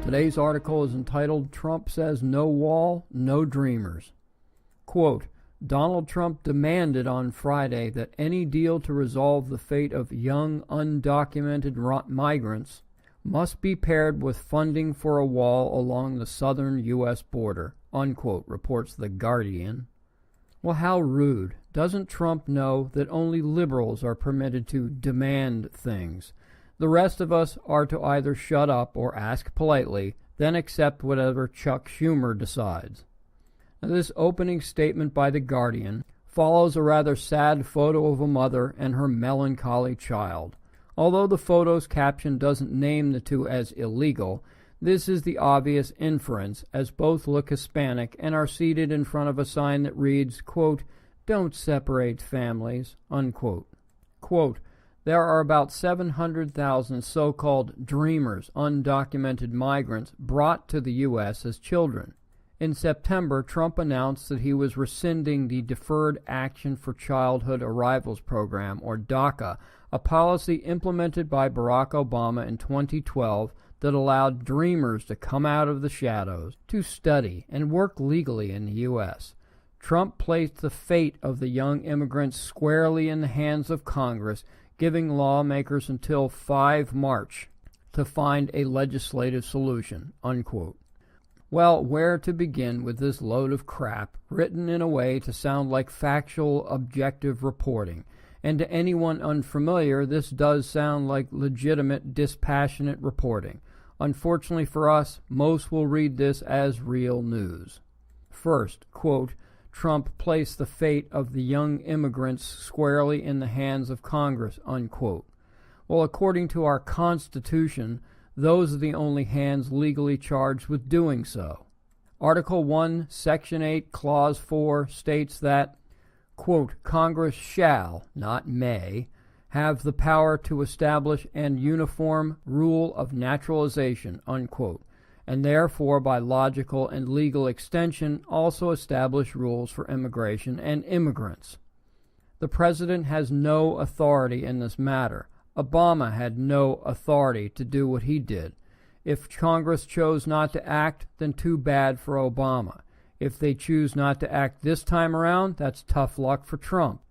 Today's article is entitled, Trump Says No Wall, No Dreamers. Quote, Donald Trump demanded on Friday that any deal to resolve the fate of young, undocumented migrants must be paired with funding for a wall along the southern U.S. border, unquote, reports The Guardian. Well, how rude. Doesn't Trump know that only liberals are permitted to demand things? The rest of us are to either shut up or ask politely, then accept whatever Chuck Schumer decides. Now, this opening statement by The Guardian follows a rather sad photo of a mother and her melancholy child. Although the photo's caption doesn't name the two as illegal, this is the obvious inference, as both look Hispanic and are seated in front of a sign that reads, quote, Don't separate families, unquote. Quote, There are about 700,000 so-called dreamers, undocumented migrants, brought to the U.S. as children. In September, Trump announced that he was rescinding the Deferred Action for Childhood Arrivals Program, or DACA, a policy implemented by Barack Obama in 2012 that allowed dreamers to come out of the shadows, to study and work legally in the U.S. Trump placed the fate of the young immigrants squarely in the hands of Congress, giving lawmakers until 5 March to find a legislative solution, unquote. Well, where to begin with this load of crap, written in a way to sound like factual, objective reporting? And to anyone unfamiliar, this does sound like legitimate, dispassionate reporting. Unfortunately for us, most will read this as real news. First, quote, Trump placed the fate of the young immigrants squarely in the hands of Congress, unquote. Well, according to our Constitution, those are the only hands legally charged with doing so. Article 1, Section 8, Clause 4 states that, quote, Congress shall, not may, have the power to establish an uniform rule of naturalization, unquote, and therefore, by logical and legal extension, also establish rules for immigration and immigrants. The President has no authority in this matter. Obama had no authority to do what he did. If Congress chose not to act, then too bad for Obama. If they choose not to act this time around, that's tough luck for Trump.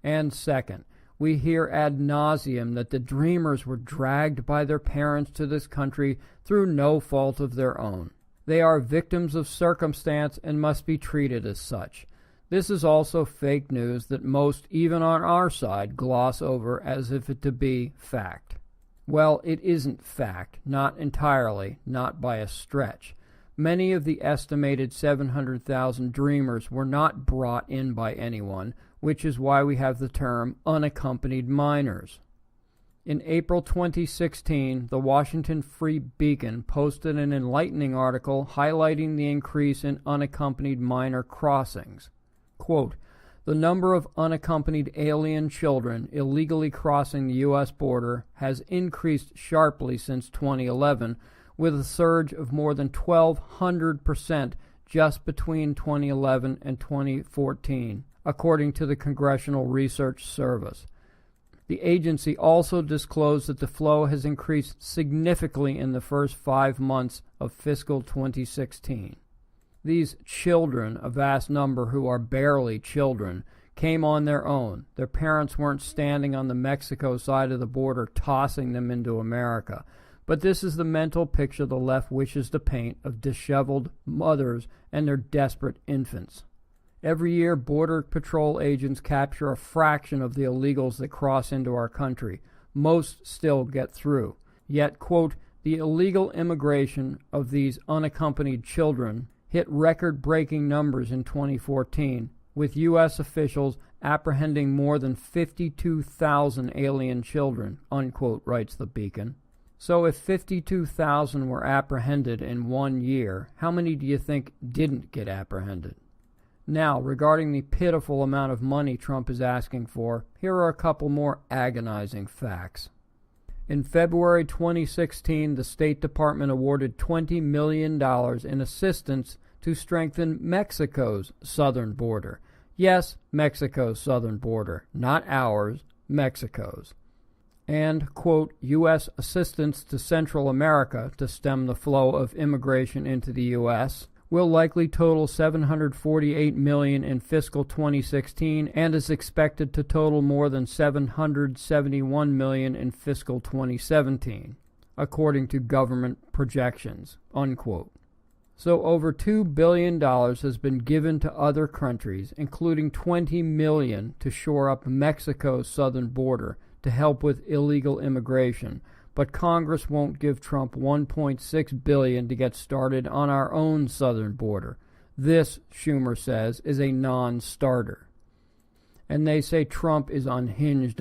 And second, we hear ad nauseum that the dreamers were dragged by their parents to this country through no fault of their own. They are victims of circumstance and must be treated as such. This is also fake news that most, even on our side, gloss over as if it to be fact. Well, it isn't fact, not entirely, not by a stretch. Many of the estimated 700,000 dreamers were not brought in by anyone, which is why we have the term unaccompanied minors. In April 2016, the Washington Free Beacon posted an enlightening article highlighting the increase in unaccompanied minor crossings. Quote, the number of unaccompanied alien children illegally crossing the U.S. border has increased sharply since 2011, with a surge of more than 1,200% just between 2011 and 2014, according to the Congressional Research Service. The agency also disclosed that the flow has increased significantly in the first 5 months of fiscal 2016. These children, a vast number who are barely children, came on their own. Their parents weren't standing on the Mexico side of the border tossing them into America. But this is the mental picture the left wishes to paint of disheveled mothers and their desperate infants. Every year, Border Patrol agents capture a fraction of the illegals that cross into our country. Most still get through. Yet, quote, the illegal immigration of these unaccompanied children hit record-breaking numbers in 2014, with U.S. officials apprehending more than 52,000 alien children, unquote, writes the Beacon. So if 52,000 were apprehended in 1 year, how many do you think didn't get apprehended? Now, regarding the pitiful amount of money Trump is asking for, here are a couple more agonizing facts. In February 2016, the State Department awarded $20 million in assistance to strengthen Mexico's southern border. Yes, Mexico's southern border, not ours, Mexico's. And, quote, U.S. assistance to Central America to stem the flow of immigration into the U.S. will likely total $748 million in fiscal 2016 and is expected to total more than $771 million in fiscal 2017, according to government projections, unquote. So over $2 billion has been given to other countries, including $20 million to shore up Mexico's southern border to help with illegal immigration, but Congress won't give Trump $1.6 billion to get started on our own southern border. This, Schumer says, is a non-starter. And they say Trump is unhinged